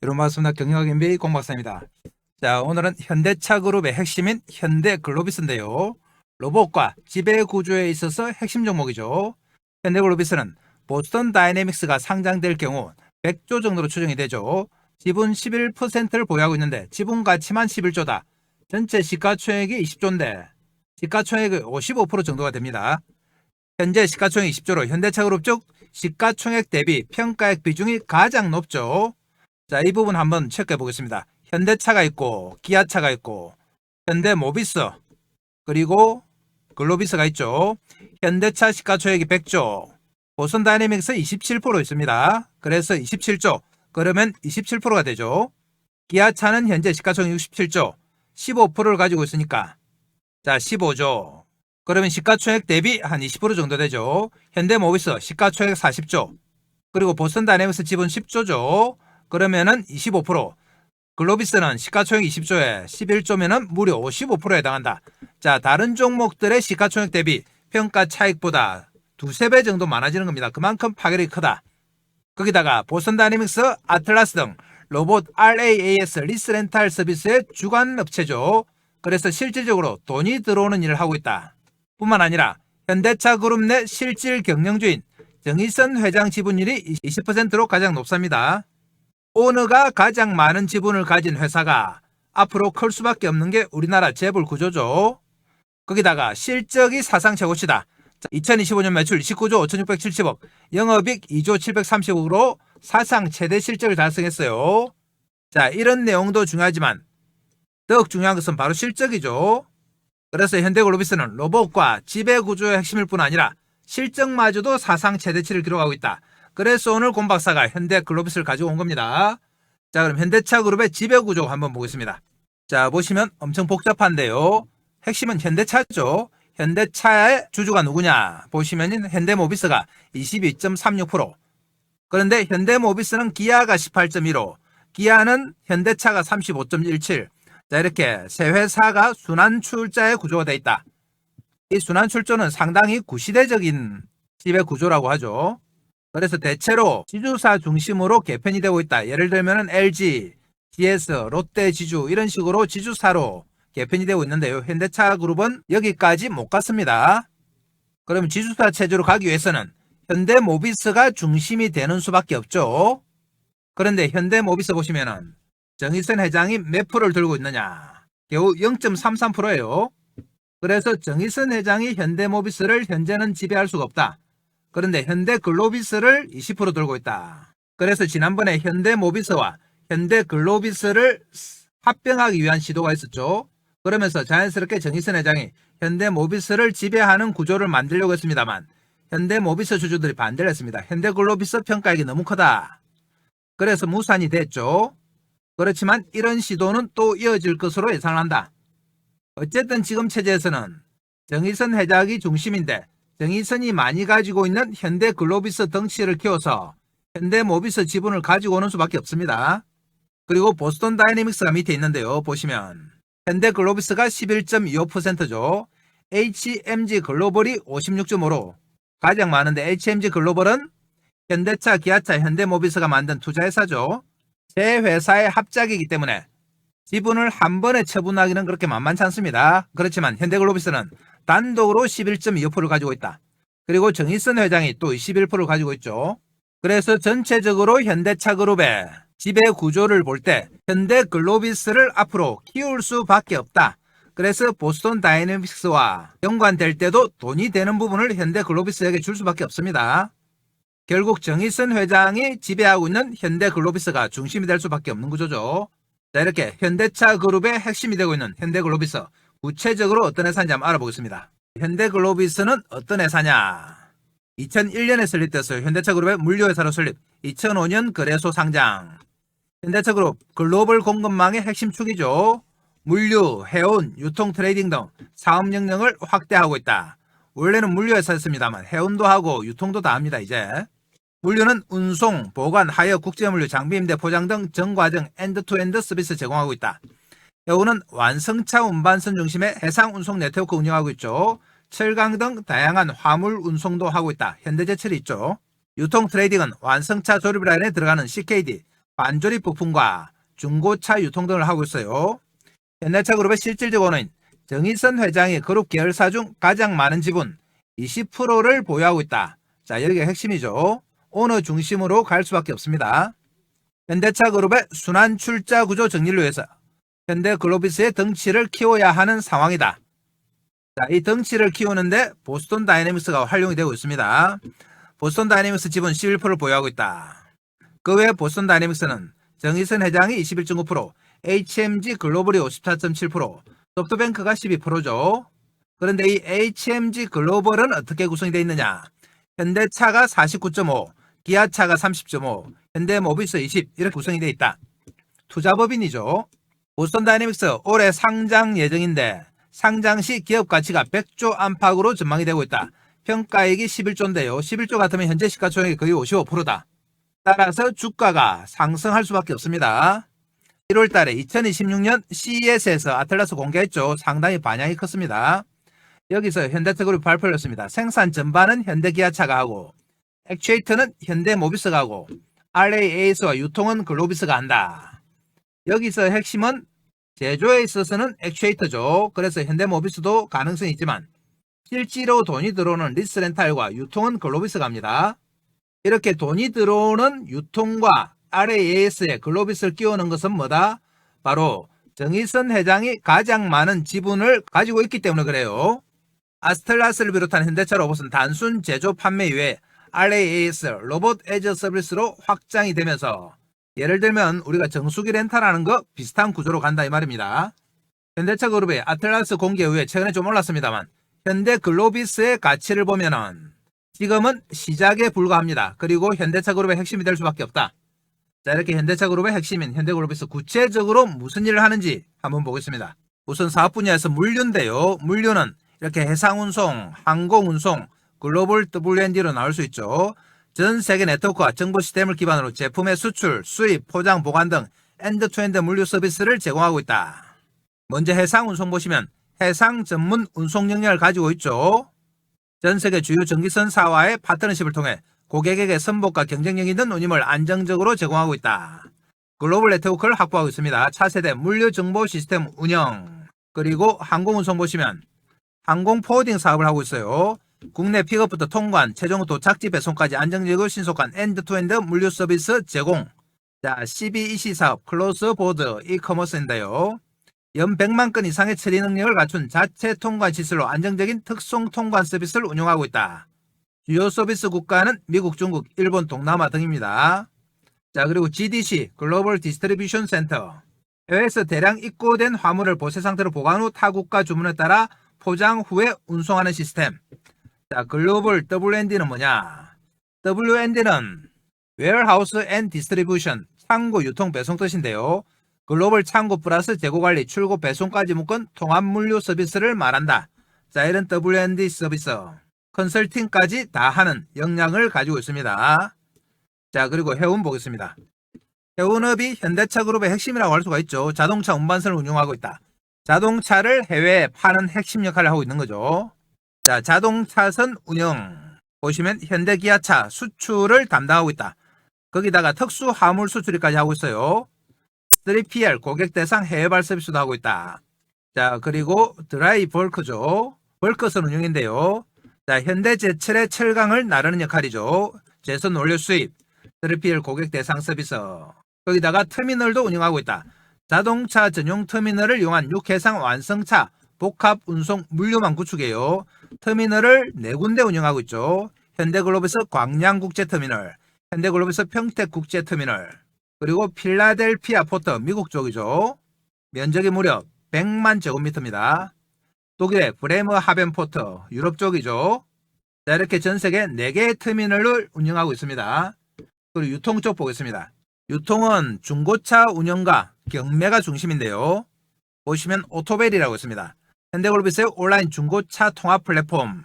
여러분 반갑습니다. 경영학 MBA 공박사입니다. 자, 오늘은 현대차 그룹의 핵심인 현대글로비스인데요. 로봇과 지배구조에 있어서 핵심 종목이죠. 현대글로비스는 보스턴 다이내믹스가 상장될 경우 100조 정도로 추정이 되죠. 지분 11%를 보유하고 있는데 지분 가치만 11조다. 전체 시가총액이 20조인데 시가총액의 55% 정도가 됩니다. 현재 시가총액 20조로 현대차 그룹 쪽 시가총액 대비 평가액 비중이 가장 높죠. 자, 이 부분 한번 체크해 보겠습니다. 현대차가 있고 기아차가 있고 현대모비스 그리고 글로비스가 있죠. 현대차 시가총액이 100조, 보스턴 다이내믹스 27% 있습니다. 그래서 27조, 그러면 27%가 되죠. 기아차는 현재 시가총액 67조, 15%를 가지고 있으니까 자 15조, 그러면 시가총액 대비 한 20% 정도 되죠. 현대모비스 시가총액 40조, 그리고 보스턴 다이내믹스 지분 10조죠. 그러면은 25%, 글로비스는 시가총액 20조에 11조면은 무려 55%에 해당한다. 자, 다른 종목들의 시가총액 대비 평가 차익보다 두세 배 정도 많아지는 겁니다. 그만큼 파괴력이 크다. 거기다가 보스턴 다이내믹스, 아틀라스 등 로봇 RAAS 리스 렌탈 서비스의 주관 업체죠. 그래서 실질적으로 돈이 들어오는 일을 하고 있다. 뿐만 아니라 현대차 그룹 내 실질 경영주인 정의선 회장 지분율이 20%로 가장 높습니다. 오너가 가장 많은 지분을 가진 회사가 앞으로 클 수밖에 없는 게 우리나라 재벌 구조죠. 거기다가 실적이 사상 최고치다. 2025년 매출 29조 5670억, 영업이익 2조 730억으로 사상 최대 실적을 달성했어요. 자, 이런 내용도 중요하지만 더욱 중요한 것은 바로 실적이죠. 그래서 현대글로비스는 로봇과 지배구조의 핵심일 뿐 아니라 실적마저도 사상 최대치를 기록하고 있다. 그래서 오늘 곰박사가 현대글로비스를 가지고 온 겁니다. 자, 그럼 현대차 그룹의 지배구조 한번 보겠습니다. 자, 보시면 엄청 복잡한데요. 핵심은 현대차죠. 현대차의 주주가 누구냐 보시면 현대모비스가 22.36%, 그런데 현대모비스는 기아가 18.15%, 기아는 현대차가 35.17%. 자, 이렇게 세 회사가 순환출자의 구조가 되어 있다. 이 순환출조는 상당히 구시대적인 지배구조라고 하죠. 그래서 대체로 지주사 중심으로 개편이 되고 있다. 예를 들면 LG, GS, 롯데 지주 이런 식으로 지주사로 개편이 되고 있는데요. 현대차 그룹은 여기까지 못 갔습니다. 그러면 지주사 체제로 가기 위해서는 현대모비스가 중심이 되는 수밖에 없죠. 그런데 현대모비스 보시면은 정의선 회장이 몇 프로를 들고 있느냐? 겨우 0.33%예요. 그래서 정의선 회장이 현대모비스를 현재는 지배할 수가 없다. 그런데 현대글로비스를 20% 들고 있다. 그래서 지난번에 현대모비스와 현대글로비스를 합병하기 위한 시도가 있었죠. 그러면서 자연스럽게 정의선 회장이 현대모비스를 지배하는 구조를 만들려고 했습니다만 현대모비스 주주들이 반대를 했습니다. 현대글로비스 평가액이 너무 크다. 그래서 무산이 됐죠. 그렇지만 이런 시도는 또 이어질 것으로 예상한다. 어쨌든 지금 체제에서는 정의선 회장이 중심인데 정의선이 많이 가지고 있는 현대글로비스 덩치를 키워서 현대모비스 지분을 가지고 오는 수밖에 없습니다. 그리고 보스턴 다이내믹스가 밑에 있는데요. 보시면 현대글로비스가 11.25%죠. HMG 글로벌이 56.5%, 가장 많은데 HMG 글로벌은 현대차, 기아차, 현대모비스가 만든 투자회사죠. 세 회사의 합작이기 때문에 지분을 한 번에 처분하기는 그렇게 만만치 않습니다. 그렇지만 현대글로비스는 단독으로 11.25%를 가지고 있다. 그리고 정의선 회장이 또 21%를 가지고 있죠. 그래서 전체적으로 현대차 그룹의 지배 구조를 볼 때 현대글로비스를 앞으로 키울 수밖에 없다. 그래서 보스턴 다이내믹스와 연관될 때도 돈이 되는 부분을 현대글로비스에게 줄 수밖에 없습니다. 결국 정의선 회장이 지배하고 있는 현대글로비스가 중심이 될 수밖에 없는 구조죠. 자, 이렇게 현대차 그룹의 핵심이 되고 있는 현대글로비스, 구체적으로 어떤 회사인지 한번 알아보겠습니다. 현대글로비스는 어떤 회사냐? 2001년에 설립됐어요. 현대차 그룹의 물류회사로 설립, 2005년 거래소 상장. 현대차 그룹 글로벌 공급망의 핵심 축이죠. 물류, 해운, 유통, 트레이딩 등 사업 영역을 확대하고 있다. 원래는 물류회사였습니다만 해운도 하고 유통도 다 합니다. 이제 물류는 운송, 보관, 하역, 국제물류, 장비 임대, 포장 등 전과정 엔드투엔드 서비스 제공하고 있다. 해운은 완성차 운반선 중심의 해상 운송 네트워크 운영하고 있죠. 철강 등 다양한 화물 운송도 하고 있다. 현대제철이 있죠. 유통 트레이딩은 완성차 조립 라인에 들어가는 CKD, 반조립 부품과 중고차 유통 등을 하고 있어요. 현대차 그룹의 실질적 오너인 정의선 회장이 그룹 계열사 중 가장 많은 지분 20%를 보유하고 있다. 자, 여기가 핵심이죠. 오너 중심으로 갈 수밖에 없습니다. 현대차 그룹의 순환 출자 구조 정리를 위해서 현대글로비스의 덩치를 키워야 하는 상황이다. 자, 이 덩치를 키우는데 보스턴 다이내믹스가 활용이 되고 있습니다. 보스턴 다이내믹스 지분 11%를 보유하고 있다. 그 외에 보스턴 다이내믹스는 정의선 회장이 21.9%, HMG 글로벌이 54.7%, 소프트뱅크가 12%죠. 그런데 이 HMG 글로벌은 어떻게 구성이 되어 있느냐? 현대차가 49.5, 기아차가 30.5, 현대모비스 20 이렇게 구성이 되어 있다. 투자법인이죠. 보스턴 다이내믹스 올해 상장 예정인데 상장 시 기업 가치가 100조 안팎으로 전망이 되고 있다. 평가액이 11조인데요. 11조 같으면 현재 시가총액이 거의 55%다. 따라서 주가가 상승할 수밖에 없습니다. 1월 달에 2026년 CES에서 아틀라스 공개했죠. 상당히 반향이 컸습니다. 여기서 현대차그룹이 발표를 했습니다. 생산 전반은 현대기아차가 하고 액추에이터는 현대모비스가 하고 RAAS와 유통은 글로비스가 한다. 여기서 핵심은 제조에 있어서는 액추에이터죠. 그래서 현대모비스도 가능성이 있지만 실제로 돈이 들어오는 리스렌탈과 유통은 글로비스가 합니다. 이렇게 돈이 들어오는 유통과 RAAS에 글로비스를 끼우는 것은 뭐다? 바로 정의선 회장이 가장 많은 지분을 가지고 있기 때문에 그래요. 아스텔라스를 비롯한 현대차 로봇은 단순 제조 판매 이외에 RAAS, 로봇 에즈 서비스로 확장이 되면서 예를 들면 우리가 정수기 렌탈하는 거 비슷한 구조로 간다 이 말입니다. 현대차 그룹의 아틀라스 공개 후에 최근에 좀 올랐습니다만 현대글로비스의 가치를 보면은 지금은 시작에 불과합니다. 그리고 현대차 그룹의 핵심이 될 수밖에 없다. 자, 이렇게 현대차 그룹의 핵심인 현대글로비스 구체적으로 무슨 일을 하는지 한번 보겠습니다. 우선 사업 분야에서 물류인데요. 물류는 이렇게 해상운송, 항공운송, 글로벌 WND로 나올 수 있죠. 전 세계 네트워크와 정보 시스템을 기반으로 제품의 수출, 수입, 포장, 보관 등 엔드투엔드 물류 서비스를 제공하고 있다. 먼저 해상운송 보시면 해상 전문 운송 역량을 가지고 있죠. 전 세계 주요 전기선사와의 파트너십을 통해 고객에게 선복과 경쟁력 있는 운임을 안정적으로 제공하고 있다. 글로벌 네트워크를 확보하고 있습니다. 차세대 물류 정보 시스템 운영, 그리고 항공운송 보시면 항공 포워딩 사업을 하고 있어요. 국내 픽업부터 통관, 최종 도착지 배송까지 안정적이고 신속한 엔드투엔드 물류 서비스 제공. 자, CBEC 사업 클로스 보드 이커머스인데요. 연 100만 건 이상의 처리 능력을 갖춘 자체 통관 시설로 안정적인 특송 통관 서비스를 운영하고 있다. 주요 서비스 국가는 미국, 중국, 일본, 동남아 등입니다. 자, 그리고 GDC 글로벌 디스트리뷰션 센터. 해외에서 대량 입고된 화물을 보세 상태로 보관 후 타국가 주문에 따라 포장 후에 운송하는 시스템. 자, 글로벌 WND는 뭐냐? WND는 Warehouse and Distribution, 창고, 유통, 배송 뜻인데요. 글로벌 창고 플러스 재고관리, 출고, 배송까지 묶은 통합물류 서비스를 말한다. 자, 이런 WND 서비스, 컨설팅까지 다 하는 역량을 가지고 있습니다. 자, 그리고 해운 보겠습니다. 해운업이 현대차 그룹의 핵심이라고 할 수가 있죠. 자동차 운반선을 운영하고 있다. 자동차를 해외에 파는 핵심 역할을 하고 있는 거죠. 자, 자동차선 운영 보시면 현대기아차 수출을 담당하고 있다. 거기다가 특수 화물 수출까지 하고 있어요. 3PL 고객 대상 해외발 서비스도 하고 있다. 자, 그리고 드라이 벌크죠. 벌크선 운영인데요. 자, 현대제철의 철강을 나르는 역할이죠. 제선 원료 수입, 3PL 고객 대상 서비스. 거기다가 터미널도 운영하고 있다. 자동차 전용 터미널을 이용한 육해상 완성차 복합 운송 물류망 구축이에요. 터미널을 4군데 운영하고 있죠. 현대글로비스 광양국제터미널, 현대글로비스 평택국제터미널, 그리고 필라델피아 포터 미국 쪽이죠. 면적이 무려 100만 제곱미터입니다. 독일의 브레머하벤 포터 유럽 쪽이죠. 자, 이렇게 전 세계 4개의 터미널을 운영하고 있습니다. 그리고 유통 쪽 보겠습니다. 유통은 중고차 운영과 경매가 중심인데요. 보시면 오토벨이라고 있습니다. 현대글로비스의 온라인 중고차 통합 플랫폼,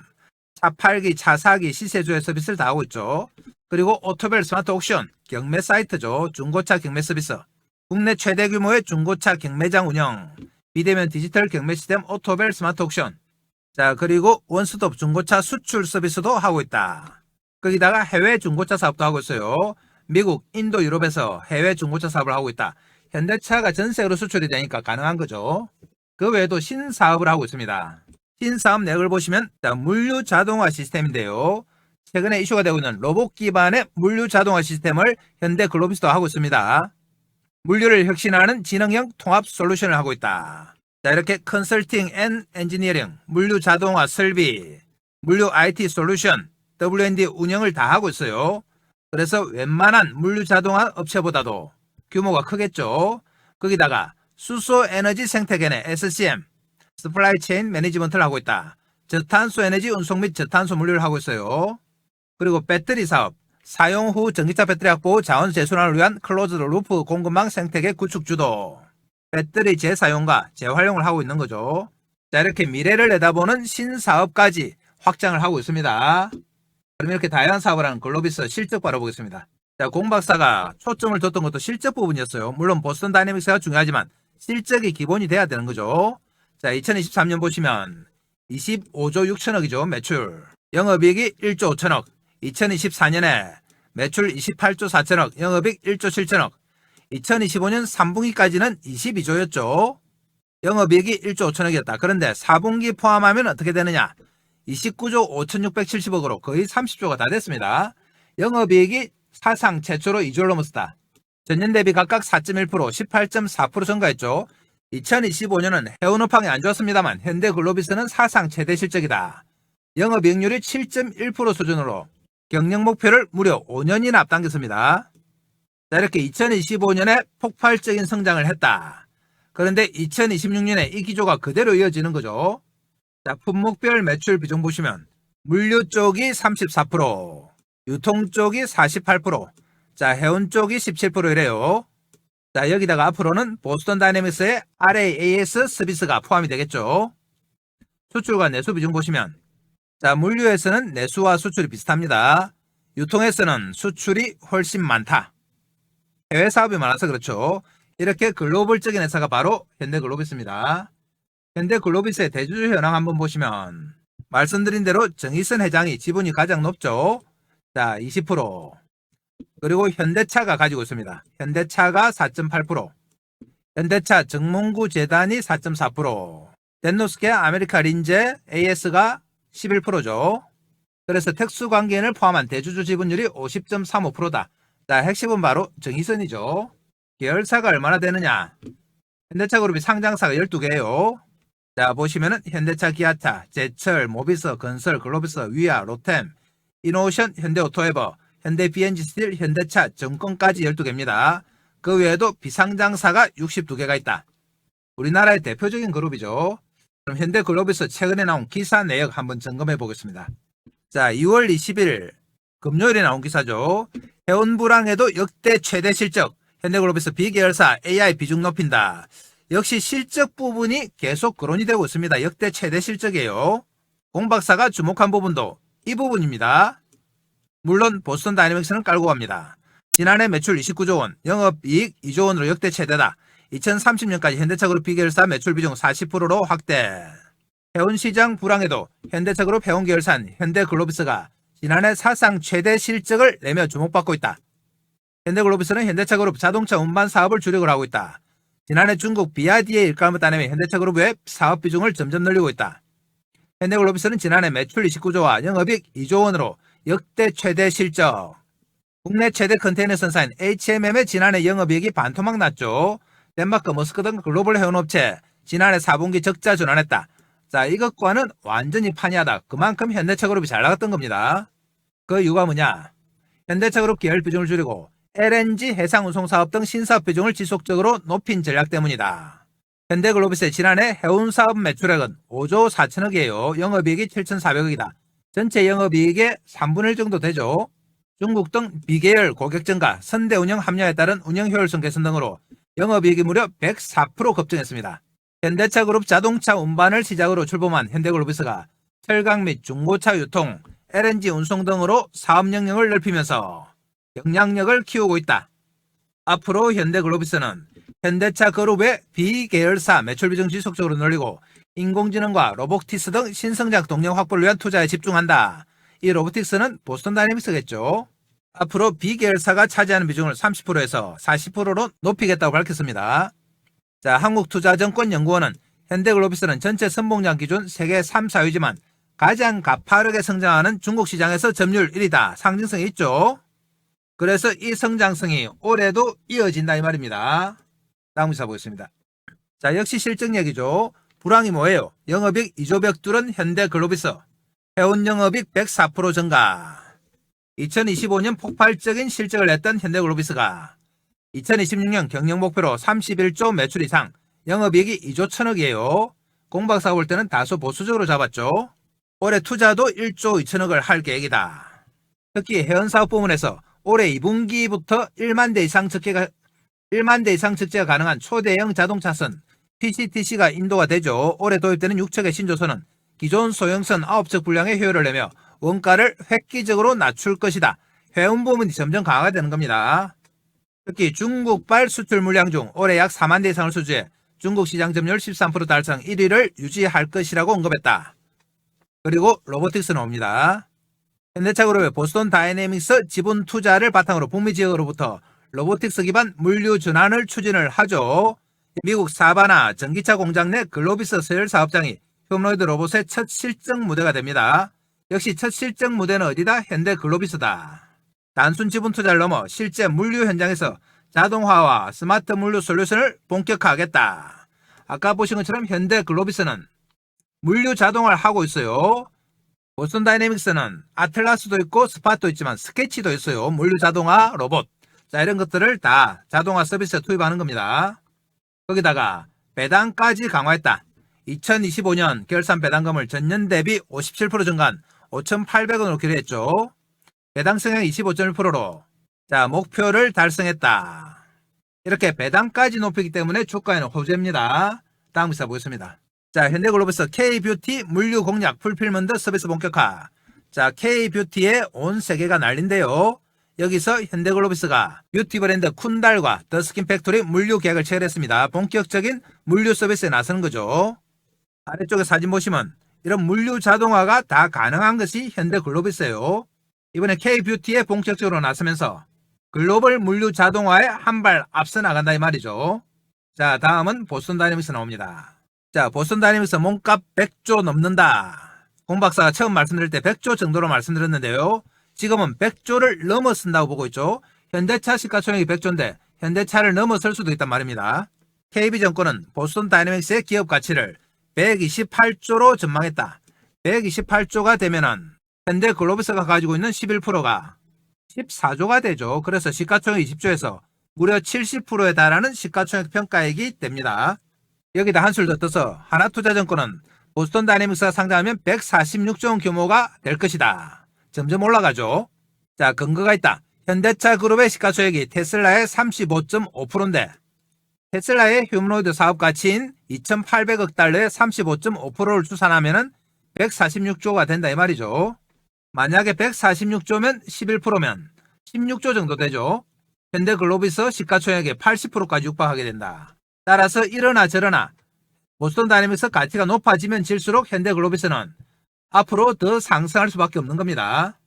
차 팔기, 차 사기, 시세조회 서비스를 다 하고 있죠. 그리고 오토벨 스마트 옥션, 경매 사이트죠. 중고차 경매 서비스, 국내 최대 규모의 중고차 경매장 운영, 비대면 디지털 경매 시스템 오토벨 스마트 옥션. 자, 그리고 원스톱 중고차 수출 서비스도 하고 있다. 거기다가 해외 중고차 사업도 하고 있어요. 미국, 인도, 유럽에서 해외 중고차 사업을 하고 있다. 현대차가 전 세계로 수출이 되니까 가능한 거죠. 그 외에도 신사업을 하고 있습니다. 신사업 내역을 보시면 물류 자동화 시스템인데요. 최근에 이슈가 되고 있는 로봇 기반의 물류 자동화 시스템을 현대글로비스도 하고 있습니다. 물류를 혁신하는 지능형 통합 솔루션을 하고 있다. 자, 이렇게 컨설팅 앤 엔지니어링, 물류 자동화 설비, 물류 IT 솔루션, W&D 운영을 다 하고 있어요. 그래서 웬만한 물류 자동화 업체보다도 규모가 크겠죠. 거기다가 수소 에너지 생태계내 SCM, 스플라이 체인 매니지먼트를 하고 있다. 저탄소 에너지 운송 및 저탄소 물류를 하고 있어요. 그리고 배터리 사업, 사용 후 전기차 배터리 확보, 자원 재순환을 위한 클로즈드 루프 공급망 생태계 구축 주도, 배터리 재사용과 재활용을 하고 있는 거죠. 자, 이렇게 미래를 내다보는 신사업까지 확장을 하고 있습니다. 그럼 이렇게 다양한 사업을 하는 글로비스 실적 바라보겠습니다. 자, 공박사가 초점을 뒀던 것도 실적 부분이었어요. 물론 보스턴 다이내믹스가 중요하지만 실적이 기본이 돼야 되는 거죠. 자, 2023년 보시면 25조 6천억이죠. 매출. 영업이익이 1조 5천억. 2024년에 매출 28조 4천억, 영업이익 1조 7천억. 2025년 3분기까지는 22조였죠. 영업이익이 1조 5천억이었다. 그런데 4분기 포함하면 어떻게 되느냐? 29조 5,670억으로 거의 30조가 다 됐습니다. 영업이익이 사상 최초로 2조를 넘었다. 전년 대비 각각 4.1%, 18.4% 증가했죠. 2025년은 해운업황이 안 좋았습니다만 현대글로비스는 사상 최대 실적이다. 영업이익률이 7.1% 수준으로 경영 목표를 무려 5년이나 앞당겼습니다. 자, 이렇게 2025년에 폭발적인 성장을 했다. 그런데 2026년에 이 기조가 그대로 이어지는 거죠. 자, 품목별 매출 비중 보시면 물류 쪽이 34%, 유통 쪽이 48%, 자, 해운 쪽이 17% 이래요. 자, 여기다가 앞으로는 보스턴 다이내믹스의 RAAS 서비스가 포함이 되겠죠. 수출과 내수 비중 보시면 자, 물류에서는 내수와 수출이 비슷합니다. 유통에서는 수출이 훨씬 많다. 해외 사업이 많아서 그렇죠. 이렇게 글로벌적인 회사가 바로 현대글로비스입니다. 현대글로비스의 대주주 현황 한번 보시면 말씀드린 대로 정의선 회장이 지분이 가장 높죠. 자, 20%. 그리고 현대차가 가지고 있습니다. 현대차가 4.8%, 현대차 정몽구 재단이 4.4%, 덴노스케 아메리카 린제 AS가 11%죠. 그래서 특수관계인을 포함한 대주주 지분율이 50.35%다. 자, 핵심은 바로 정의선이죠. 계열사가 얼마나 되느냐? 현대차 그룹이 상장사가 12개예요. 자, 보시면은 현대차, 기아차, 제철, 모비스, 건설, 글로비스, 위아, 로템, 이노오션, 현대오토에버, 현대 BNG 스틸, 현대차, 정권까지 12개입니다. 그 외에도 비상장사가 62개가 있다. 우리나라의 대표적인 그룹이죠. 그럼 현대글로비스 최근에 나온 기사 내역 한번 점검해 보겠습니다. 자, 2월 20일 금요일에 나온 기사죠. 해운 불황에도 역대 최대 실적, 현대글로비스 B계열사 AI 비중 높인다. 역시 실적 부분이 계속 거론이 되고 있습니다. 역대 최대 실적이에요. 공박사가 주목한 부분도 이 부분입니다. 물론 보스턴 다이내믹스는 깔고 갑니다. 지난해 매출 29조 원, 영업이익 2조 원으로 역대 최대다. 2030년까지 현대차 그룹 B계열사 매출 비중 40%로 확대. 해운시장 불황에도 현대차 그룹 해운계열사인 현대글로비스가 지난해 사상 최대 실적을 내며 주목받고 있다. 현대글로비스는 현대차 그룹 자동차 운반 사업을 주력을 하고 있다. 지난해 중국 비아디의 일감을 따내며 현대차 그룹의 사업 비중을 점점 늘리고 있다. 현대글로비스는 지난해 매출 29조와 영업이익 2조 원으로 역대 최대 실적. 국내 최대 컨테이너 선사인 HMM의 지난해 영업이익이 반토막 났죠. 덴마크, 머스크 등 글로벌 해운업체 지난해 4분기 적자 전환했다. 자, 이것과는 완전히 판이하다. 그만큼 현대차 그룹이 잘 나갔던 겁니다. 그 이유가 뭐냐? 현대차 그룹 계열 비중을 줄이고 LNG 해상 운송 사업 등 신사업 비중을 지속적으로 높인 전략 때문이다. 현대글로비스의 지난해 해운 사업 매출액은 5조 4천억이에요. 영업이익이 7,400억이다. 전체 영업이익의 3분의 1 정도 되죠. 중국 등 비계열 고객 증가, 선대 운영 합류에 따른 운영 효율성 개선 등으로 영업이익이 무려 104% 급증했습니다. 현대차 그룹 자동차 운반을 시작으로 출범한 현대글로비스가 철강 및 중고차 유통, LNG 운송 등으로 사업 영역을 넓히면서 영향력을 키우고 있다. 앞으로 현대글로비스는 현대차 그룹의 B계열사 매출 비중 지속적으로 늘리고 인공지능과 로보틱스 등 신성장 동력 확보를 위한 투자에 집중한다. 이 로보틱스는 보스턴 다이내믹스겠죠. 앞으로 B계열사가 차지하는 비중을 30%에서 40%로 높이겠다고 밝혔습니다. 자, 한국투자증권연구원은 현대글로비스는 전체 선봉장 기준 세계 3, 4위지만 가장 가파르게 성장하는 중국 시장에서 점유율 1위다. 상징성이 있죠. 그래서 이 성장성이 올해도 이어진다 이 말입니다. 다음 기사 보겠습니다. 자, 역시 실적 얘기죠. 불황이 뭐예요? 영업이익 2조 벽뚫은 현대글로비스. 해운 영업이익 104% 증가. 2025년 폭발적인 실적을 냈던 현대글로비스가 2026년 경영 목표로 31조 매출 이상, 영업이익이 2조 1천억이에요. 공박사가 볼 때는 다소 보수적으로 잡았죠. 올해 투자도 1조 2천억을 할 계획이다. 특히 해운사업 부문에서 올해 2분기부터 1만 대 이상 적재가 가능한 초대형 자동차선 PCTC가 인도가 되죠. 올해 도입되는 6척의 신조선은 기존 소형선 9척 분량의 효율을 내며 원가를 획기적으로 낮출 것이다. 해운 부문이 점점 강화가 되는 겁니다. 특히 중국발 수출 물량 중 올해 약 4만 대 이상을 수주해 중국 시장 점유율 13% 달성 1위를 유지할 것이라고 언급했다. 그리고 로보틱스는 옵니다. 현대차그룹의 보스턴 다이내믹스 지분 투자를 바탕으로 북미 지역으로부터 로보틱스 기반 물류 전환을 추진을 하죠. 미국 사바나 전기차 공장 내 글로비스 서열 사업장이 휴머노이드 로봇의 첫 실적 무대가 됩니다. 역시 첫 실적 무대는 어디다? 현대 글로비스다. 단순 지분 투자를 넘어 실제 물류 현장에서 자동화와 스마트 물류 솔루션을 본격화하겠다. 아까 보신 것처럼 현대 글로비스는 물류 자동화를 하고 있어요. 보스턴 다이내믹스는 아틀라스도 있고 스팟도 있지만 스케치도 있어요. 물류 자동화 로봇. 자, 이런 것들을 다 자동화 서비스에 투입하는 겁니다. 거기다가 배당까지 강화했다. 2025년 결산 배당금을 전년 대비 57% 증가한 5,800원으로 기록했죠. 배당 성향 25.1%로 자, 목표를 달성했다. 이렇게 배당까지 높이기 때문에 주가에는 호재입니다. 다음 기사 보겠습니다. 자, 현대글로비스 K뷰티 물류 공략 풀필먼트 서비스 본격화. 자, K뷰티의 온 세계가 난린데요. 여기서 현대글로비스가 뷰티 브랜드 쿤달과 더스킨 팩토리 물류 계약을 체결했습니다. 본격적인 물류 서비스에 나서는 거죠. 아래쪽에 사진 보시면 이런 물류 자동화가 다 가능한 것이 현대글로비스예요. 이번에 K뷰티에 본격적으로 나서면서 글로벌 물류 자동화에 한 발 앞서 나간다 이 말이죠. 자, 다음은 보스턴 다이내믹스 나옵니다. 자, 보스턴 다이내믹스 몸값 100조 넘는다. 공박사가 처음 말씀드릴 때 100조 정도로 말씀드렸는데요. 지금은 100조를 넘어선다고 보고 있죠. 현대차 시가총액이 100조인데 현대차를 넘어설 수도 있단 말입니다. KB증권은 보스턴 다이내믹스의 기업 가치를 128조로 전망했다. 128조가 되면은 현대글로비스가 가지고 있는 11%가 14조가 되죠. 그래서 시가총액 20조에서 무려 70%에 달하는 시가총액 평가액이 됩니다. 여기다 한술 더 떠서 하나투자증권은 보스턴 다이내믹스가 상장하면 146조 원 규모가 될 것이다. 점점 올라가죠. 자, 근거가 있다. 현대차 그룹의 시가총액이 테슬라의 35.5%인데 테슬라의 휴머노이드 사업 가치인 2,800억 달러의 35.5%를 추산하면 146조가 된다 이 말이죠. 만약에 146조면 11%면 16조 정도 되죠. 현대글로비스 시가총액의 80%까지 육박하게 된다. 따라서 이러나 저러나 보스턴 다이내믹스 가치가 높아지면 질수록 현대글로비스는 앞으로 더 상승할 수밖에 없는 겁니다.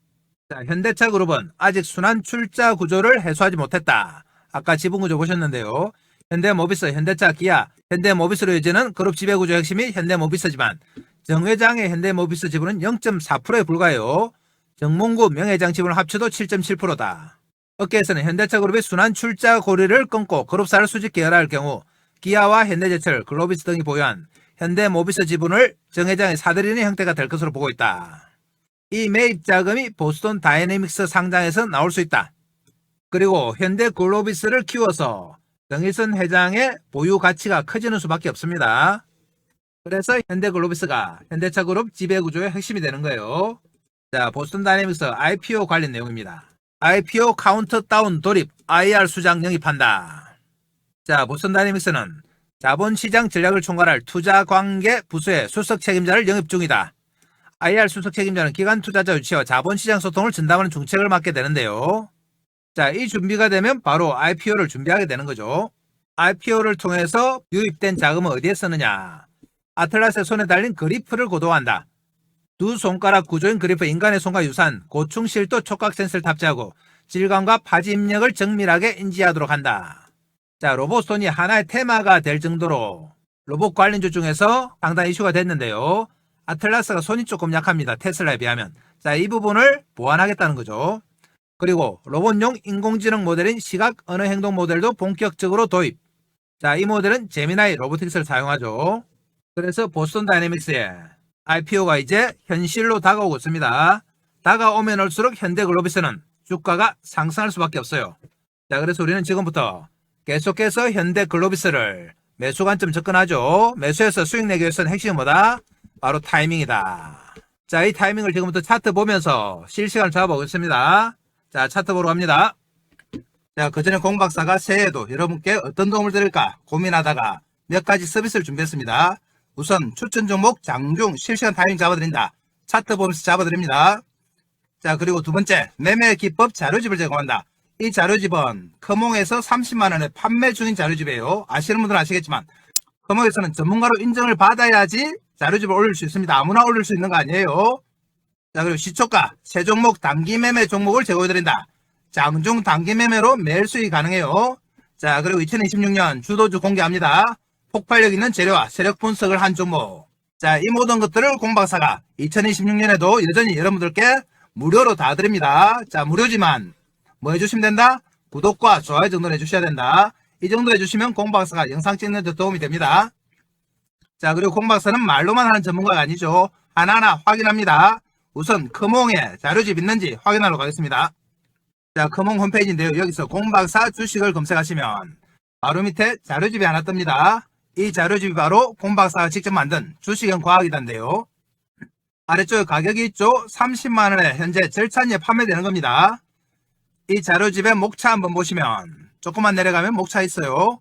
자, 현대차 그룹은 아직 순환 출자 구조를 해소하지 못했다. 아까 지분 구조 보셨는데요. 현대모비스, 현대차, 기아, 현대모비스로 이어지는 그룹 지배구조 핵심이 현대모비스지만 정회장의 현대모비스 지분은 0.4%에 불과해요. 정몽구 명예회장 지분을 합쳐도 7.7%다. 업계에서는 현대차 그룹의 순환 출자 고리를 끊고 그룹사를 수직 계열할 경우 기아와 현대제철, 글로비스 등이 보유한 현대모비스 지분을 정회장이 사들이는 형태가 될 것으로 보고 있다. 이 매입 자금이 보스턴 다이내믹스 상장에서 나올 수 있다. 그리고 현대글로비스를 키워서 정일선 회장의 보유 가치가 커지는 수밖에 없습니다. 그래서 현대글로비스가 현대차 그룹 지배구조의 핵심이 되는 거예요. 자, 보스턴 다이내믹스 IPO 관련 내용입니다. IPO 카운트다운 돌입, IR 수장 영입한다. 자, 보스턴 다이내믹스는 자본시장 전략을 총괄할 투자관계 부서의 수석 책임자를 영입 중이다. IR 수석 책임자는 기관 투자자 유치와 자본시장 소통을 전담하는 중책을 맡게 되는데요. 자, 이 준비가 되면 바로 IPO를 준비하게 되는 거죠. IPO를 통해서 유입된 자금은 어디에 쓰느냐? 아틀라스의 손에 달린 그리프를 고도화한다. 두 손가락 구조인 그리프 인간의 손과 유사한 고충실도 촉각 센서를 탑재하고 질감과 파지 입력을 정밀하게 인지하도록 한다. 자, 로봇손이 하나의 테마가 될 정도로 로봇 관련주 중에서 상당히 이슈가 됐는데요. 아틀라스가 손이 조금 약합니다. 테슬라에 비하면. 자, 이 부분을 보완하겠다는 거죠. 그리고 로봇용 인공지능 모델인 시각 언어 행동 모델도 본격적으로 도입. 자, 이 모델은 제미나이 로보틱스를 사용하죠. 그래서 보스턴 다이내믹스의 IPO가 이제 현실로 다가오고 있습니다. 다가오면 올수록 현대글로비스는 주가가 상승할 수밖에 없어요. 자, 그래서 우리는 지금부터 계속해서 현대글로비스를 매수 관점 접근하죠. 매수해서 수익 내기 위해서는 핵심은 뭐다? 바로 타이밍이다. 자, 이 타이밍을 지금부터 차트 보면서 실시간을 잡아보겠습니다. 자, 차트 보러 갑니다. 자, 그 전에 공박사가 새해에도 여러분께 어떤 도움을 드릴까 고민하다가 몇 가지 서비스를 준비했습니다. 우선 추천 종목 장중 실시간 타이밍 잡아드린다. 차트 보면서 잡아드립니다. 자, 그리고 두 번째, 매매 기법 자료집을 제공한다. 이 자료집은 커몽에서 30만원에 판매 중인 자료집이에요. 아시는 분들은 아시겠지만 커몽에서는 전문가로 인정을 받아야지 자료집을 올릴 수 있습니다. 아무나 올릴 수 있는 거 아니에요. 자, 그리고 시초가 세 종목 단기 매매 종목을 제공해드린다. 장중 단기 매매로 매일 수익이 가능해요. 자, 그리고 2026년 주도주 공개합니다. 폭발력 있는 재료와 세력 분석을 한 종목. 자, 이 모든 것들을 공박사가 2026년에도 여전히 여러분들께 무료로 다 드립니다. 자, 무료지만 뭐 해주시면 된다? 구독과 좋아요 정도는 해주셔야 된다. 이 정도 해주시면 공박사가 영상 찍는 데 도움이 됩니다. 자, 그리고 공박사는 말로만 하는 전문가가 아니죠. 하나하나 확인합니다. 우선 커몽에 자료집 있는지 확인하러 가겠습니다. 자, 커몽 홈페이지인데요. 여기서 공박사 주식을 검색하시면 바로 밑에 자료집이 하나 뜹니다. 이 자료집이 바로 공박사가 직접 만든 주식형 과학이단데요. 아래쪽에 가격이 있죠. 30만원에 현재 절찬리에 판매되는 겁니다. 이 자료집의 목차 한번 보시면 조금만 내려가면 목차 있어요.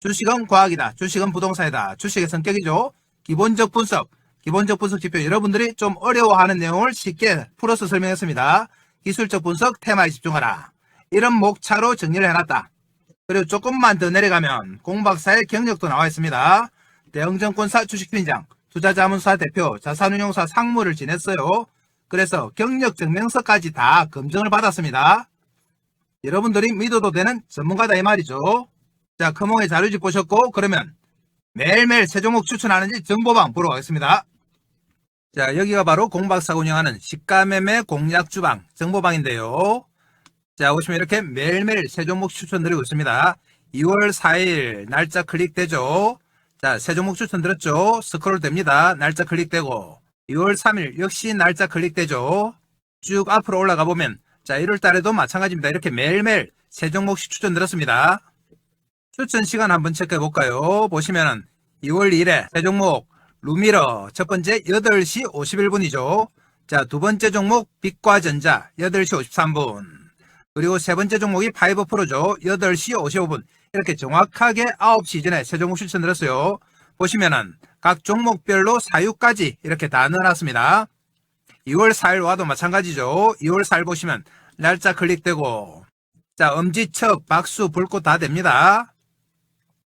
주식은 과학이다. 주식은 부동산이다. 주식의 성격이죠. 기본적 분석 지표, 여러분들이 좀 어려워하는 내용을 쉽게 풀어서 설명했습니다. 기술적 분석 테마에 집중하라. 이런 목차로 정리를 해놨다. 그리고 조금만 더 내려가면 공박사의 경력도 나와 있습니다. 대형증권사 주식팀장, 투자자문사 대표, 자산운용사 상무를 지냈어요. 그래서 경력 증명서까지 다 검증을 받았습니다. 여러분들이 믿어도 되는 전문가다 이 말이죠. 자, 커몽의 자료집 보셨고, 그러면 매일매일 새 종목 추천하는지 정보방 보러 가겠습니다. 자, 여기가 바로 공박사가 운영하는 시가매매 공략주방 정보방인데요. 자, 보시면 이렇게 매일매일 새 종목 추천드리고 있습니다. 2월 4일 날짜 클릭되죠. 자, 새 종목 추천드렸죠. 스크롤 됩니다. 날짜 클릭되고 2월 3일 역시 날짜 클릭되죠. 쭉 앞으로 올라가 보면 자, 1월 달에도 마찬가지입니다. 이렇게 매일매일 새 종목씩 추천드렸습니다. 추천 시간 한번 체크해 볼까요? 보시면은 2월 2일에 새 종목 루미러 첫 번째 8시 51분이죠. 자, 두 번째 종목 빛과전자 8시 53분. 그리고 세 번째 종목이 파이버 프로죠. 8시 55분. 이렇게 정확하게 9시 전에 새 종목 추천드렸어요. 보시면은 각 종목별로 사유까지 이렇게 다 넣어놨습니다. 2월 4일 와도 마찬가지죠. 2월 4일 보시면 날짜 클릭되고 자, 엄지척, 박수, 불꽃 다 됩니다.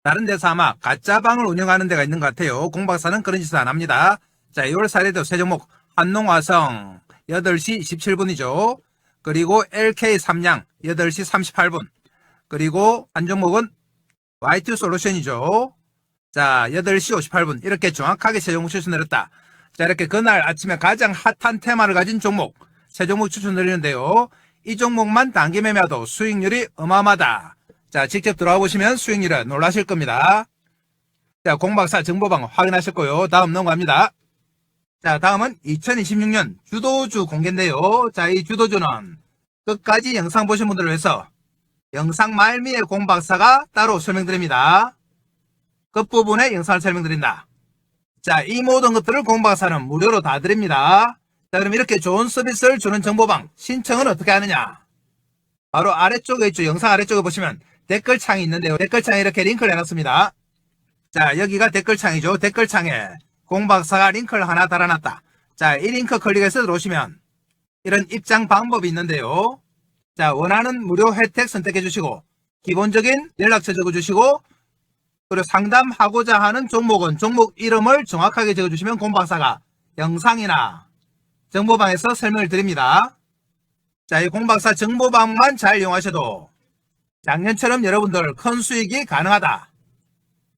다른 데서 아마 가짜방을 운영하는 데가 있는 것 같아요. 공박사는 그런 짓을 안 합니다. 자, 2월 4일에도 새 종목 한농화성 8시 27분이죠. 그리고 LK 삼양 8시 38분. 그리고 한 종목은 화이트 솔루션이죠. 자, 8시 58분. 이렇게 정확하게 새 종목 추천드렸다. 자, 이렇게 그날 아침에 가장 핫한 테마를 가진 종목, 새 종목 추천드리는데요. 이 종목만 단기 매매해도 수익률이 어마어마하다. 자, 직접 들어와 보시면 수익률에 놀라실 겁니다. 자, 공박사 정보방 확인하셨고요. 다음 넘어갑니다. 자, 다음은 2026년 주도주 공개인데요. 자, 이 주도주는 끝까지 영상 보신 분들을 위해서 영상 말미에 공박사가 따로 설명드립니다. 끝부분에 영상을 설명드린다. 자, 이 모든 것들을 공박사는 무료로 다 드립니다. 자, 그럼 이렇게 좋은 서비스를 주는 정보방 신청은 어떻게 하느냐? 바로 아래쪽에 있죠. 영상 아래쪽에 보시면 댓글창이 있는데요. 댓글창에 이렇게 링크를 해놨습니다. 자, 여기가 댓글창이죠. 댓글창에 공박사가 링크를 하나 달아놨다. 자, 이 링크 클릭해서 들어오시면 이런 입장 방법이 있는데요. 자, 원하는 무료 혜택 선택해 주시고 기본적인 연락처 적어주시고 그리고 상담하고자 하는 종목은 종목 이름을 정확하게 적어주시면 공박사가 영상이나 정보방에서 설명을 드립니다. 자, 이 공박사 정보방만 잘 이용하셔도 작년처럼 여러분들 큰 수익이 가능하다.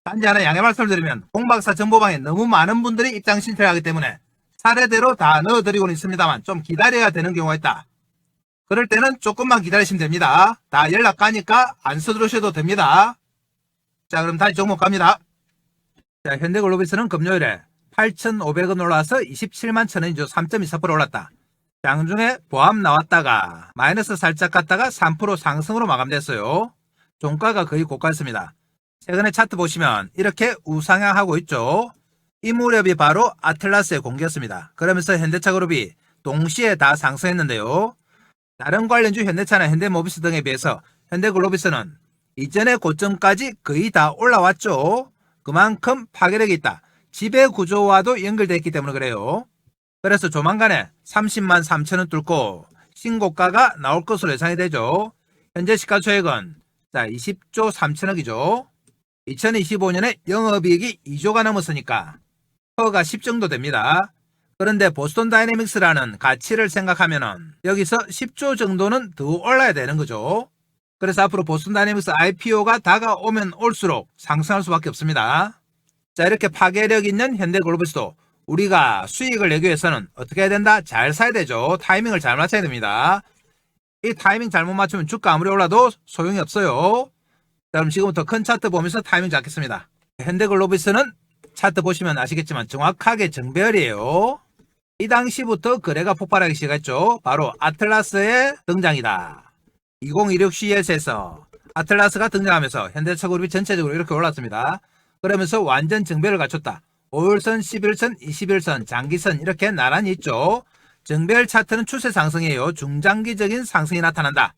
단지 하나 양해 말씀을 드리면 공박사 정보방에 너무 많은 분들이 입장 신청을 하기 때문에 차례대로 다 넣어드리고는 있습니다만 좀 기다려야 되는 경우가 있다. 그럴 때는 조금만 기다리시면 됩니다. 다 연락 가니까 안 서두르셔도 됩니다. 자, 그럼 다시 종목 갑니다. 자, 현대글로비스는 금요일에 8,500원 올라와서 27만 1,000원이죠. 3.24% 올랐다. 장중에 보합 나왔다가 마이너스 살짝 갔다가 3% 상승으로 마감됐어요. 종가가 거의 고가였습니다. 최근에 차트 보시면 이렇게 우상향하고 있죠. 이 무렵이 바로 아틀라스의 공개였습니다. 그러면서 현대차그룹이 동시에 다 상승했는데요. 다른 관련주 현대차나 현대모비스 등에 비해서 현대글로비스는 이전의 고점까지 거의 다 올라왔죠. 그만큼 파괴력이 있다. 지배구조와도 연결되어 있기 때문에 그래요. 그래서 조만간에 30만 3천원 뚫고 신고가가 나올 것으로 예상이 되죠. 현재 시가총액은 20조 3천억이죠. 2025년에 영업이익이 2조가 넘었으니까 퍼가 10 정도 됩니다. 그런데 보스턴 다이내믹스라는 가치를 생각하면은 여기서 10조 정도는 더 올라야 되는 거죠. 그래서 앞으로 보스턴 다이내믹스 IPO가 다가오면 올수록 상승할 수밖에 없습니다. 자, 이렇게 파괴력 있는 현대글로비스도 우리가 수익을 내기 위해서는 어떻게 해야 된다? 잘 사야 되죠. 타이밍을 잘 맞춰야 됩니다. 이 타이밍 잘못 맞추면 주가 아무리 올라도 소용이 없어요. 자, 그럼 지금부터 큰 차트 보면서 타이밍 잡겠습니다. 현대글로비스는 차트 보시면 아시겠지만 정확하게 정배열이에요. 이 당시부터 거래가 폭발하기 시작했죠. 바로 아틀라스의 등장이다. 2016 CES에서 아틀라스가 등장하면서 현대차그룹이 전체적으로 이렇게 올랐습니다. 그러면서 완전 정배를 갖췄다. 5일선, 11선, 21선, 장기선 이렇게 나란히 있죠. 정배열 차트는 추세 상승이에요. 중장기적인 상승이 나타난다.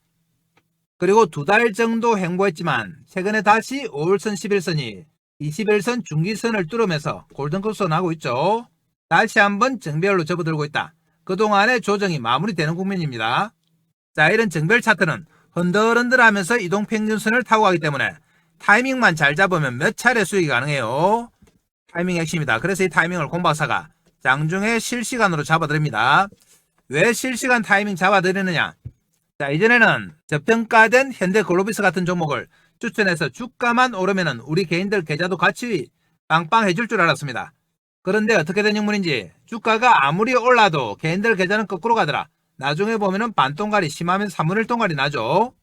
그리고 2달 정도 횡보했지만 최근에 다시 5일선, 11선이 21선 중기선을 뚫으면서 골든크로스 나고 있죠. 다시 한번 정배열로 접어들고 있다. 그동안의 조정이 마무리되는 국면입니다. 자, 이런 정배열 차트는 흔들흔들하면서 이동평균선을 타고 가기 때문에 타이밍만 잘 잡으면 몇 차례 수익이 가능해요. 타이밍이 핵심이다. 그래서 이 타이밍을 공박사가 장중에 실시간으로 잡아드립니다. 왜 실시간 타이밍 잡아드리느냐? 자, 이전에는 저평가된 현대글로비스 같은 종목을 추천해서 주가만 오르면은 우리 개인들 계좌도 같이 빵빵해줄 줄 알았습니다. 그런데 어떻게 된 형문인지 주가가 아무리 올라도 개인들 계좌는 거꾸로 가더라. 나중에 보면은 반동갈이 심하면 3분의 1 동갈이 나죠.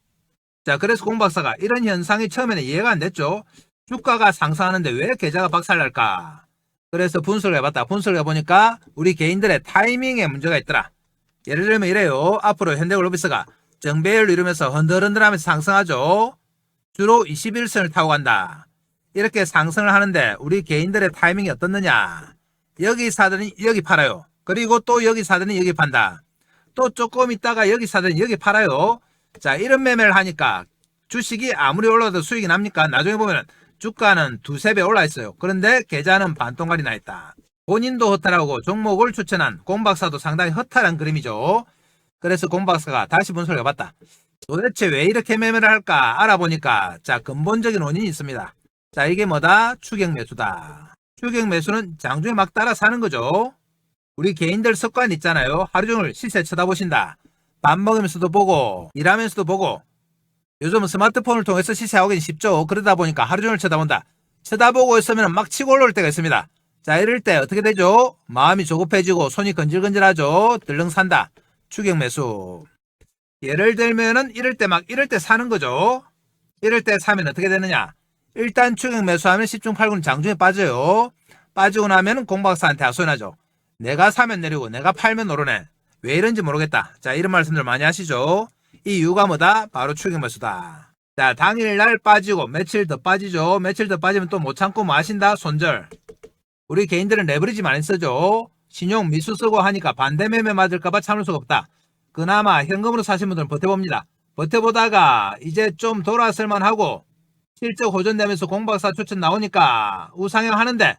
자, 그래서 공박사가 이런 현상이 처음에는 이해가 안 됐죠. 주가가 상승하는데 왜 계좌가 박살날까? 그래서 분석을 해봤다. 분석을 해보니까 우리 개인들의 타이밍에 문제가 있더라. 예를 들면 이래요. 앞으로 현대글로비스가 정배열을 이루면서 흔들흔들하면서 상승하죠. 주로 21선을 타고 간다. 이렇게 상승을 하는데 우리 개인들의 타이밍이 어떻느냐? 여기 사더니 여기 팔아요. 그리고 또 여기 사더니 여기 판다. 또 조금 있다가 여기 사더니 여기 팔아요. 자, 이런 매매를 하니까 주식이 아무리 올라도 수익이 납니까? 나중에 보면은 주가는 2~3배 올라 있어요. 그런데 계좌는 반동갈이 나 있다. 본인도 허탈하고 종목을 추천한 공박사도 상당히 허탈한 그림이죠. 그래서 공박사가 다시 분석을 해봤다. 도대체 왜 이렇게 매매를 할까 알아보니까 자, 근본적인 원인이 있습니다. 자, 이게 뭐다? 추격 매수다. 추격 매수는 장중에 막 따라 사는 거죠. 우리 개인들 습관 있잖아요. 하루 종일 시세 쳐다보신다. 밥 먹으면서도 보고 일하면서도 보고 요즘은 스마트폰을 통해서 시세하기 쉽죠. 그러다 보니까 하루 종일 쳐다본다. 쳐다보고 있으면 막 치고 올라올 때가 있습니다. 자, 이럴 때 어떻게 되죠? 마음이 조급해지고 손이 건질건질하죠. 들렁 산다. 추격 매수. 예를 들면은 이럴 때 사는 거죠. 이럴 때 사면 어떻게 되느냐? 일단 추격 매수하면 10중 8군 장중에 빠져요. 빠지고 나면 공박사한테 하소연하죠. 내가 사면 내리고 내가 팔면 오르네. 왜 이런지 모르겠다. 자, 이런 말씀들 많이 하시죠. 이 이유가 뭐다? 바로 추격 매수다. 자, 당일날 빠지고 며칠 더 빠지죠. 며칠 더 빠지면 또 못 참고 뭐 하신다? 손절. 우리 개인들은 레버리지 많이 쓰죠. 신용 미수 쓰고 하니까 반대 매매 맞을까봐 참을 수가 없다. 그나마 현금으로 사신 분들은 버텨봅니다. 버텨보다가 이제 좀 돌아설만 하고 실적 호전되면서 공박사 추천 나오니까 우상향 하는데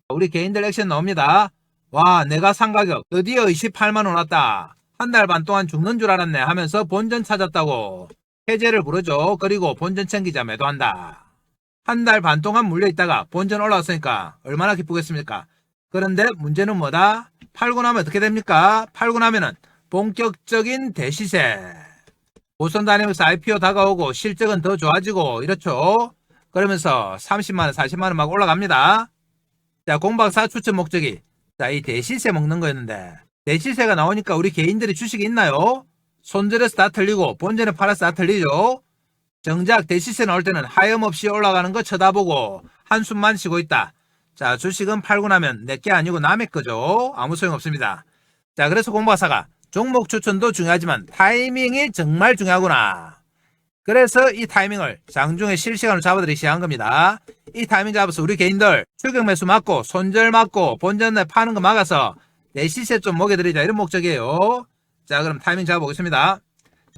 우리 개인들 액션 나옵니다. 와, 내가 산 가격 드디어 28만원 왔다. 한 달 반 동안 죽는 줄 알았네 하면서 본전 찾았다고 해제를 부르죠. 그리고 본전 챙기자 매도한다. 한 달 반 동안 물려있다가 본전 올라왔으니까 얼마나 기쁘겠습니까? 그런데 문제는 뭐다? 팔고 나면 어떻게 됩니까? 팔고 나면은 본격적인 대시세. 보선 다이내믹스 IPO 다가오고 실적은 더 좋아지고 이렇죠. 그러면서 30만원, 40만원 막 올라갑니다. 자, 공박사 추천 목적이 자, 이 대시세 먹는 거였는데 대시세가 나오니까 우리 개인들이 주식이 있나요? 손절해서 다 틀리고 본전에 팔아서 다 틀리죠. 정작 대시세 나올 때는 하염없이 올라가는 거 쳐다보고 한숨만 쉬고 있다. 자, 주식은 팔고 나면 내게 아니고 남의 거죠. 아무 소용없습니다. 자, 그래서 공박사가 종목 추천도 중요하지만 타이밍이 정말 중요하구나. 그래서 이 타이밍을 장중에 실시간으로 잡아드리기 시작한 겁니다. 이 타이밍 잡아서 우리 개인들 추격 매수 맞고 손절 맞고 본전에 파는 거 막아서 내 시세 좀 먹여드리자 이런 목적이에요. 자, 그럼 타이밍 잡아보겠습니다.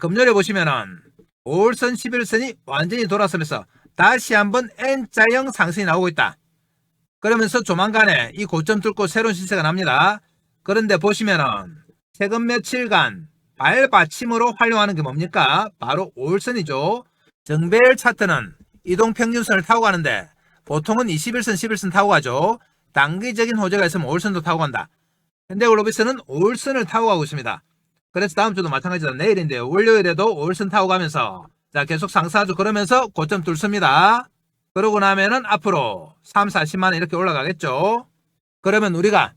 금요일에 보시면은 5월선 11선이 완전히 돌아서면서 다시 한번 N자형 상승이 나오고 있다. 그러면서 조만간에 이 고점 뚫고 새로운 시세가 납니다. 그런데 보시면은 최근 며칠간 발받침으로 활용하는 게 뭡니까? 바로 5월선이죠. 정배열 차트는 이동평균선을 타고 가는데 보통은 21선, 11선 타고 가죠. 단기적인 호재가 있으면 5월선도 타고 간다. 현대글로비스는 5월선을 타고 가고 있습니다. 그래서 다음 주도 마찬가지다. 내일인데요. 월요일에도 5월선 타고 가면서 자, 계속 상승하죠. 그러면서 고점 뚫습니다. 그러고 나면은 앞으로 3, 40만원 이렇게 올라가겠죠. 그러면 우리가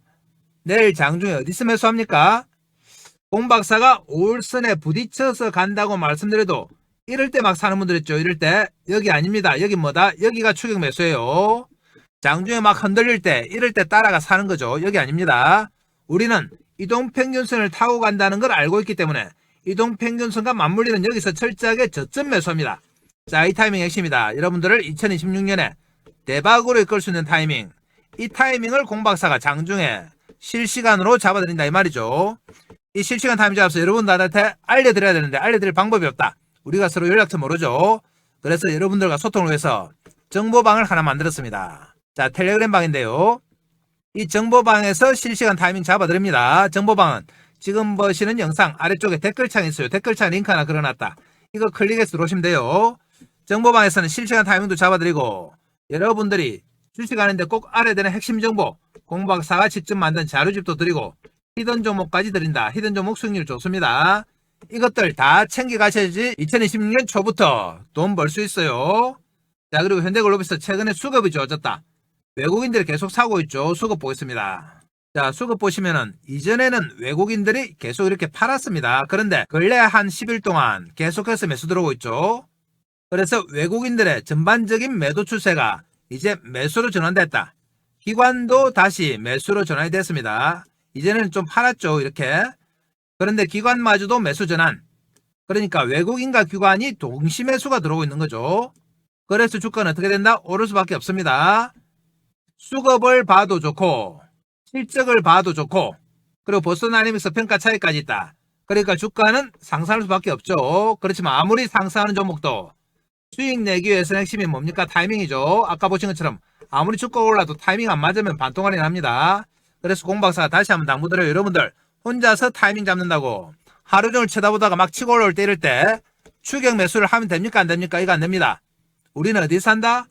내일 장중에 어디서 매수합니까? 공박사가 5월선에 부딪혀서 간다고 말씀드려도 이럴 때 막 사는 분들 있죠. 이럴 때 여기 아닙니다. 여기 뭐다? 여기가 추격 매수예요. 장중에 막 흔들릴 때 이럴 때 따라가 사는 거죠. 여기 아닙니다. 우리는 이동평균선을 타고 간다는 걸 알고 있기 때문에 이동평균선과 맞물리는 여기서 철저하게 저점 매수합니다. 자, 이 타이밍 핵심이다. 여러분들을 2026년에 대박으로 이끌 수 있는 타이밍. 이 타이밍을 공박사가 장중에 실시간으로 잡아드린다 이 말이죠. 이 실시간 타이밍 잡아서 여러분들한테 알려드려야 되는데 알려드릴 방법이 없다. 우리가 서로 연락처 모르죠. 그래서 여러분들과 소통을 위해서 정보방을 하나 만들었습니다. 자, 텔레그램 방인데요. 이 정보방에서 실시간 타이밍 잡아드립니다. 정보방은 지금 보시는 영상 아래쪽에 댓글창이 있어요. 댓글창 링크 하나 걸어놨다. 이거 클릭해서 들어오시면 돼요. 정보방에서는 실시간 타이밍도 잡아드리고 여러분들이 주식하는데 꼭 알아야 되는 핵심 정보 공박사가 직접 만든 자료집도 드리고 히든 종목까지 드린다. 히든 종목 수익률 좋습니다. 이것들 다 챙겨가셔야지 2026년 초부터 돈 벌 수 있어요. 자, 그리고 현대글로비스 최근에 수급이 좋아졌다. 외국인들이 계속 사고 있죠. 수급 보겠습니다. 자, 수급 보시면은 이전에는 외국인들이 계속 이렇게 팔았습니다. 그런데 근래 한 10일 동안 계속해서 매수 들어오고 있죠. 그래서 외국인들의 전반적인 매도 추세가 이제 매수로 전환됐다. 기관도 다시 매수로 전환이 됐습니다. 이전에는 좀 팔았죠. 이렇게. 그런데 기관마저도 매수 전환. 그러니까 외국인과 기관이 동시 매수가 들어오고 있는 거죠. 그래서 주가는 어떻게 된다? 오를 수밖에 없습니다. 수급을 봐도 좋고 실적을 봐도 좋고 그리고 보선 다이내믹스 평가 차이까지 있다. 그러니까 주가는 상승할 수밖에 없죠. 그렇지만 아무리 상승하는 종목도 수익 내기 위해서는 핵심이 뭡니까? 타이밍이죠. 아까 보신 것처럼 아무리 주가가 올라도 타이밍 안 맞으면 반동안이 납니다. 그래서 공박사가 다시 한번 당부드려요. 여러분들 혼자서 타이밍 잡는다고 하루 종일 쳐다보다가 막 치고 올라올 때 이럴 때 추격 매수를 하면 됩니까? 안 됩니까? 이거 안 됩니다. 우리는 어디서 산다?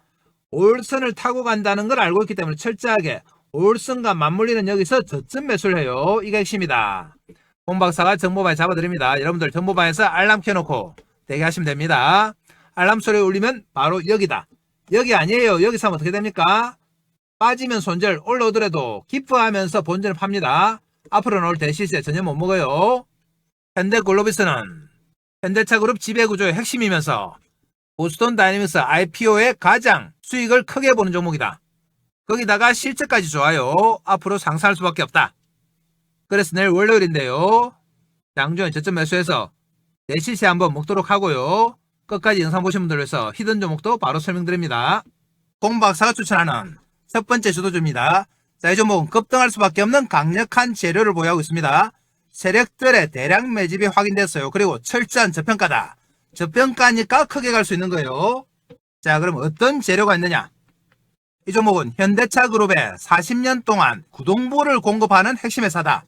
5월선을 타고 간다는 걸 알고 있기 때문에 철저하게 5월선과 맞물리는 여기서 저점 매수를 해요. 이게 핵심이다. 공박사가 정보방에 잡아드립니다. 여러분들 정보방에서 알람 켜놓고 대기하시면 됩니다. 알람 소리 울리면 바로 여기다. 여기 아니에요. 여기서 하면 어떻게 됩니까? 빠지면 손절, 올라오더라도 기뻐하면서 본전을 팝니다. 앞으로 나올 대시세 전혀 못 먹어요. 현대글로비스는 현대차그룹 지배구조의 핵심이면서 보스턴 다이내믹스 IPO의 가장 수익을 크게 보는 종목이다. 거기다가 실적까지 좋아요. 앞으로 상승할 수밖에 없다. 그래서 내일 월요일인데요. 장중에 저점 매수해서 대시세 한번 먹도록 하고요. 끝까지 영상 보신 분들 위해서 히든 종목도 바로 설명드립니다. 공박사가 추천하는 첫 번째 주도주입니다. 자, 이 종목은 급등할 수밖에 없는 강력한 재료를 보유하고 있습니다. 세력들의 대량 매집이 확인됐어요. 그리고 철저한 저평가다. 저평가니까 크게 갈 수 있는 거예요. 자, 그럼 어떤 재료가 있느냐? 이 종목은 현대차그룹에 40년 동안 구동부를 공급하는 핵심 회사다.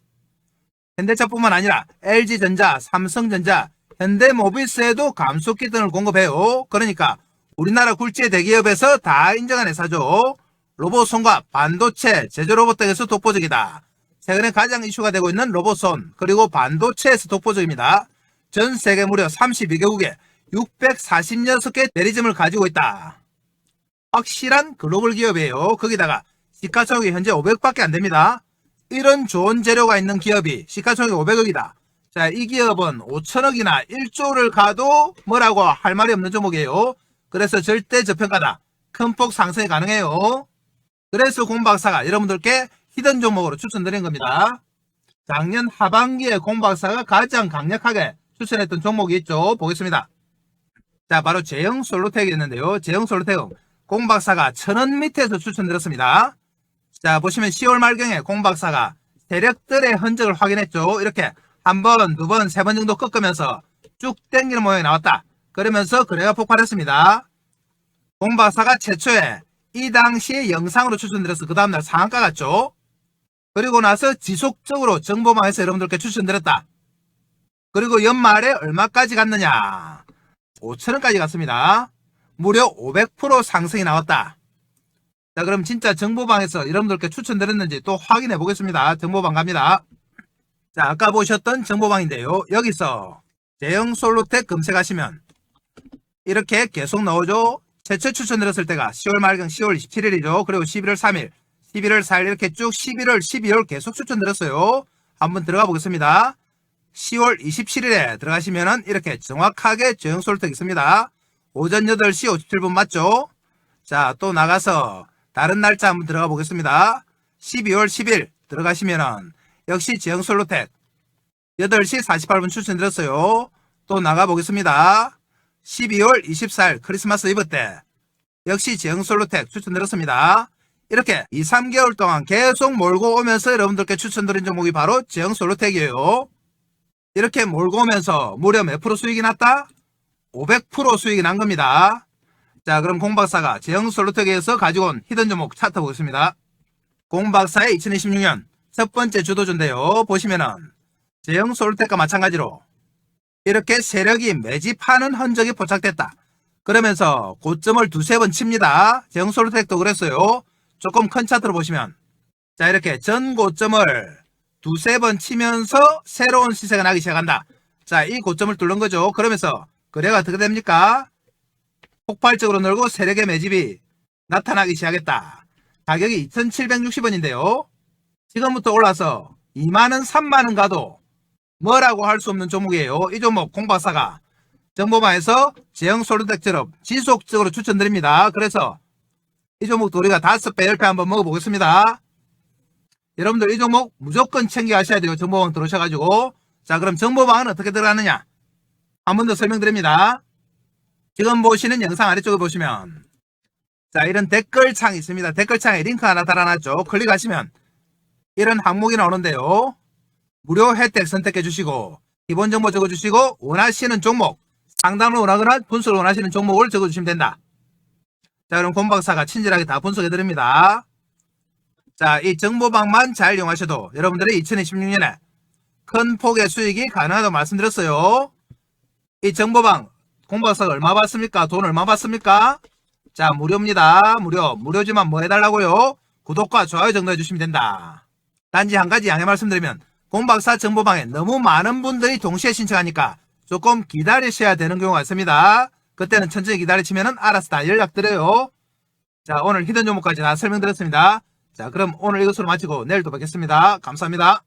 현대차뿐만 아니라 LG전자, 삼성전자, 현대모비스에도 감속기 등을 공급해요. 그러니까 우리나라 굴지의 대기업에서 다 인정한 회사죠. 로봇 손과 반도체, 제조 로봇 등에서 독보적이다. 최근에 가장 이슈가 되고 있는 로봇손 그리고 반도체에서 독보적입니다. 전 세계 무려 32개국에 646개 대리점을 가지고 있다. 확실한 글로벌 기업이에요. 거기다가 시가총액이 현재 500밖에 안 됩니다. 이런 좋은 재료가 있는 기업이 시가총액이 500억이다. 자, 이 기업은 5천억이나 1조를 가도 뭐라고 할 말이 없는 종목이에요. 그래서 절대 저평가다. 큰 폭 상승이 가능해요. 그래서 공박사가 여러분들께 히든 종목으로 추천드린 겁니다. 작년 하반기에 공박사가 가장 강력하게 추천했던 종목이 있죠. 보겠습니다. 자, 바로 제형 솔로텍이었는데요. 제형 솔로텍은 공박사가 1000원 밑에서 추천드렸습니다. 자, 보시면 10월 말경에 공박사가 세력들의 흔적을 확인했죠. 이렇게 한 번, 두 번, 세 번 정도 꺾으면서 쭉 땡기는 모양이 나왔다. 그러면서 거래가 폭발했습니다. 공박사가 최초에 이 당시에 영상으로 추천드려서 그 다음날 상한가 갔죠. 그리고 나서 지속적으로 정보망에서 여러분들께 추천드렸다. 그리고 연말에 얼마까지 갔느냐. 5천원까지 갔습니다. 무려 500% 상승이 나왔다. 자, 그럼 진짜 정보방에서 여러분들께 추천드렸는지 또 확인해 보겠습니다. 정보방 갑니다. 자, 아까 보셨던 정보방인데요. 여기서 제형 솔로텍 검색하시면 이렇게 계속 나오죠. 최초 추천드렸을 때가 10월 말경 10월 27일이죠. 그리고 11월 3일, 11월 4일 이렇게 쭉 11월, 12월 계속 추천드렸어요. 한번 들어가 보겠습니다. 10월 27일에 들어가시면은 이렇게 정확하게 제형 솔로텍 있습니다. 오전 8시 57분 맞죠? 자, 또 나가서 다른 날짜 한번 들어가 보겠습니다. 12월 10일 들어가시면은 역시 제형 솔로텍 8시 48분 추천드렸어요. 또 나가 보겠습니다. 12월 24일 크리스마스 이브 때 역시 제형 솔로텍 추천드렸습니다. 이렇게 2, 3개월 동안 계속 몰고 오면서 여러분들께 추천드린 종목이 바로 제형 솔로텍이에요. 이렇게 몰고 오면서 무려 몇 프로 수익이 났다? 500% 수익이 난 겁니다. 자, 그럼 공박사가 제형 솔로텍에서 가지고 온 히든 종목 차트 보겠습니다. 공박사의 2026년 첫 번째 주도주인데요. 보시면은 제형 솔로텍과 마찬가지로 이렇게 세력이 매집하는 흔적이 포착됐다. 그러면서 고점을 두세 번 칩니다. 제형 솔로텍도 그랬어요. 조금 큰 차트로 보시면 자, 이렇게 전 고점을 두세 번 치면서 새로운 시세가 나기 시작한다. 자, 이 고점을 뚫는 거죠. 그러면서 거래가 어떻게 됩니까? 폭발적으로 늘고 세력의 매집이 나타나기 시작했다. 가격이 2760원인데요. 지금부터 올라서 2만원, 3만원 가도 뭐라고 할 수 없는 종목이에요. 이 종목 공박사가 정보방에서 제형 솔로텍처럼 지속적으로 추천드립니다. 그래서 이 종목도 우리가 5배, 10배 한번 먹어보겠습니다. 여러분들 이 종목 무조건 챙겨 가셔야 돼요. 정보방 들어오셔가지고. 자, 그럼 정보방은 어떻게 들어가느냐? 한 번 더 설명드립니다. 지금 보시는 영상 아래쪽에 보시면 자, 이런 댓글창이 있습니다. 댓글창에 링크 하나 달아놨죠. 클릭하시면 이런 항목이 나오는데요. 무료 혜택 선택해 주시고 기본 정보 적어주시고 원하시는 종목, 상담을 원하거나 분석을 원하시는 종목을 적어주시면 된다. 자, 그럼 공박사가 친절하게 다 분석해 드립니다. 자, 이 정보방만 잘 이용하셔도 여러분들의 2026년에 큰 폭의 수익이 가능하다고 말씀드렸어요. 이 정보방 공박사가 얼마 받습니까? 돈 얼마 받습니까? 자, 무료입니다. 무료지만 뭐 해달라고요? 구독과 좋아요 정도 해주시면 된다. 단지 한 가지 양해 말씀드리면 공박사 정보방에 너무 많은 분들이 동시에 신청하니까 조금 기다리셔야 되는 경우가 있습니다. 그때는 천천히 기다리시면 알아서 다 연락드려요. 자, 오늘 히든 종목까지 다 설명드렸습니다. 자, 그럼 오늘 이것으로 마치고 내일 또 뵙겠습니다. 감사합니다.